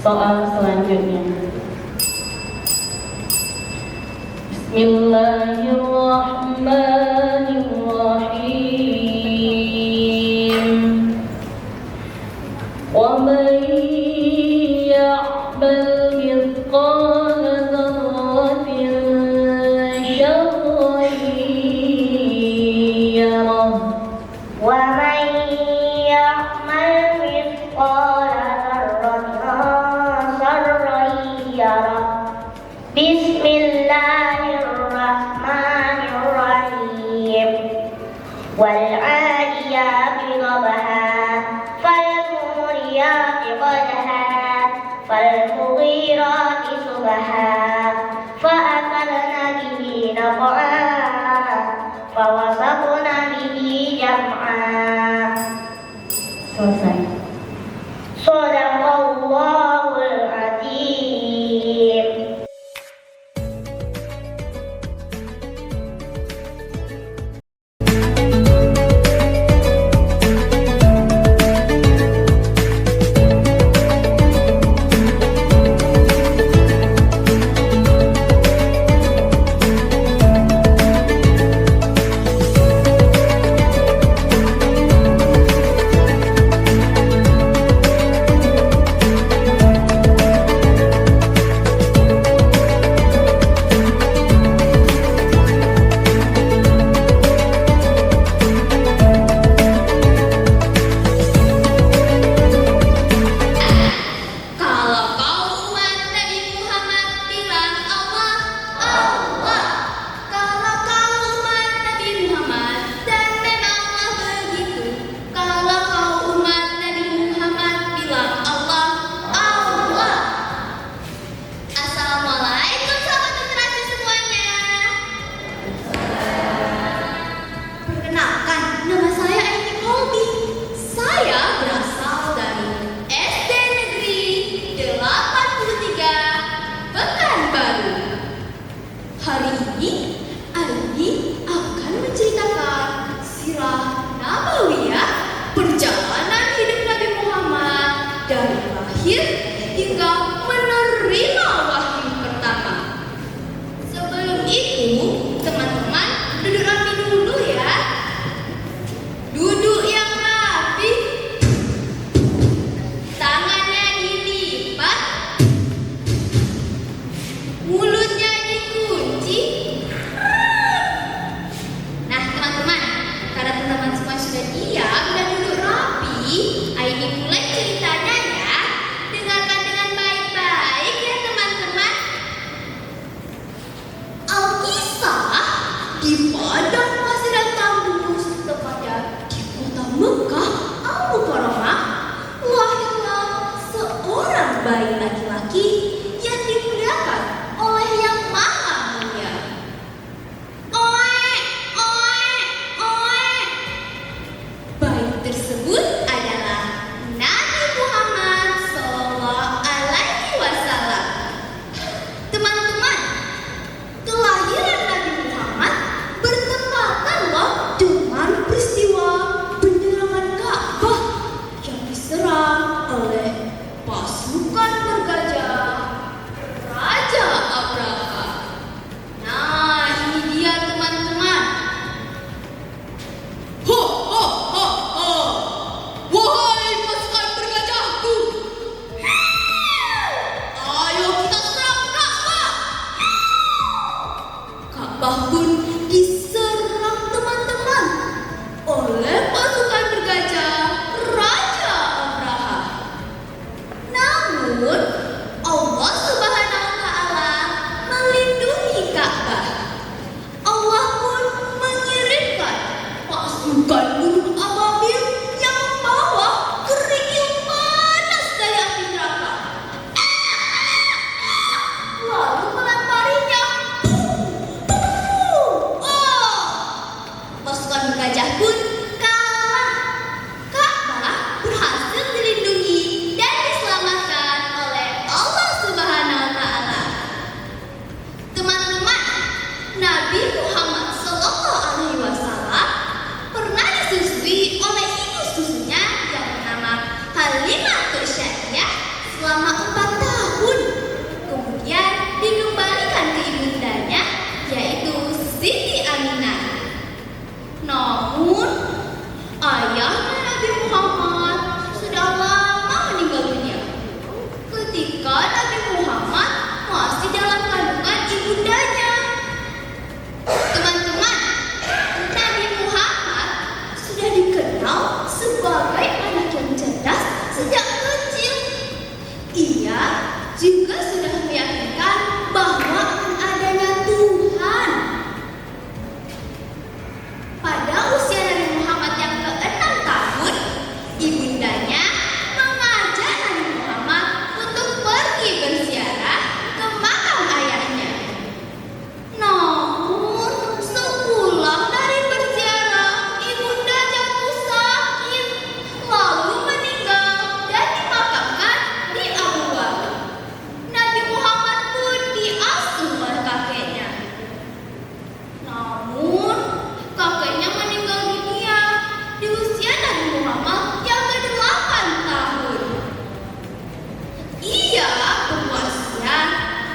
soal selanjutnya. Bismillahirrahmanirrahim. Wa man ya'mal mithqala dzarratin syarran yarah. Wa man ya'mal mithqala dzarratin syarran yarah. Bismillahirrahmanirrahim. Wal 'adiyati dhabha fal muriyati qadha fal mughirati subha fa atharna bihi naq'a fa wasaqna bihi jam'a. Selesai. Shadaqallahul adzim. Hingga menerima wahyu pertama. Sebelum itu, teman-teman duduk rapi dulu ya. Duduk yang rapi. Tangannya dilipat. Mulutnya dikunci. Nah, teman-teman, karena teman-teman semua sudah diam dan duduk rapi, Aini mulai ceritanya ya. Dengarkan dengan baik-baik ya teman-teman. Alkisah di padang pasir dan tandus, tepatnya di kota Mekah Al-Mukarramah, lahirlah seorang bayi laki-laki yang dimuliakan oleh Yang Maha Mulia. Oe, oe, oe. Bayi tersebut adalah Nabi Muhammad Sallallahu Alaihi Wasallam. Teman-teman, kelahiran Nabi Muhammad bertepatan loh dengan peristiwa penyerangan Ka'bah yang diserang oleh pasukan bergajah Raja Abraha. Nah, ini dia teman-teman. Ho, ho, ho, ho. Wahai pasukan bergajahku, ayo kita serang Ka'bah. Ka'bah pun diserang teman-teman oleh pasukan bergajah Raja Abraha. Namun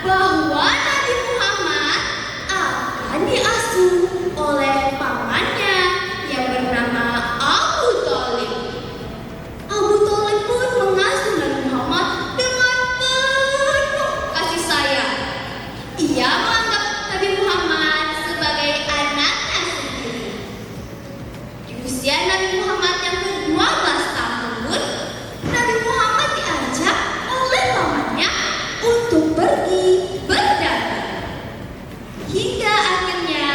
bahwa Nabi Muhammad akan diasuh oleh pamannya yang bernama Abu Thalib. Abu Thalib pun mengasuh Nabi Muhammad dengan penuh kasih sayang. Ia menganggap Nabi Muhammad sebagai anaknya sendiri. Di usia Nabi Muhammad yang ke-12 tahun, Nabi Muhammad diajak oleh pamannya untuk pergi berdagang. Hingga akhirnya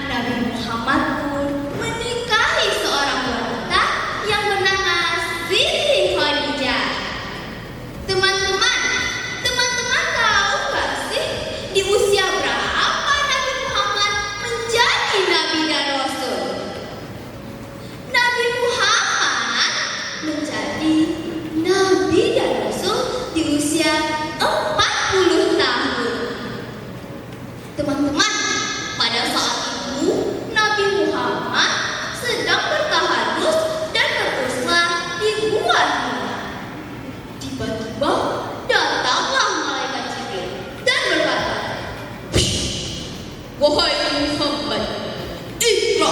Nabi Muhammad pun menikahi seorang wanita yang bernama Siti Khadijah. Teman-teman tahu gak sih di usia berapa Nabi Muhammad menjadi Nabi dan Rasul? Nabi Muhammad menjadi Nabi dan Rasul di usia 40 tahun. Teman-teman, pada saat itu Nabi Muhammad sedang bertaharus dan berpuslah di Gua Hira. Tiba-tiba datanglah malaikat Jibril dan berkata, "Wahai Muhammad, Iqra."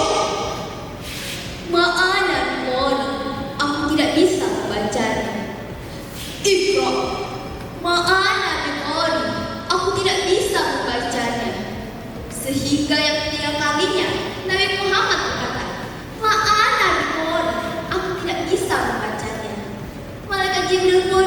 Ma'ana bimori, aku tidak bisa membacanya. Iqra. Ma'ana bimori, aku tidak bisa membacanya. Sehingga yang ketiga kalinya Nabi Muhammad berkata, "Ma'ana bimori, aku tidak bisa membacanya." Malaikat Jibril pun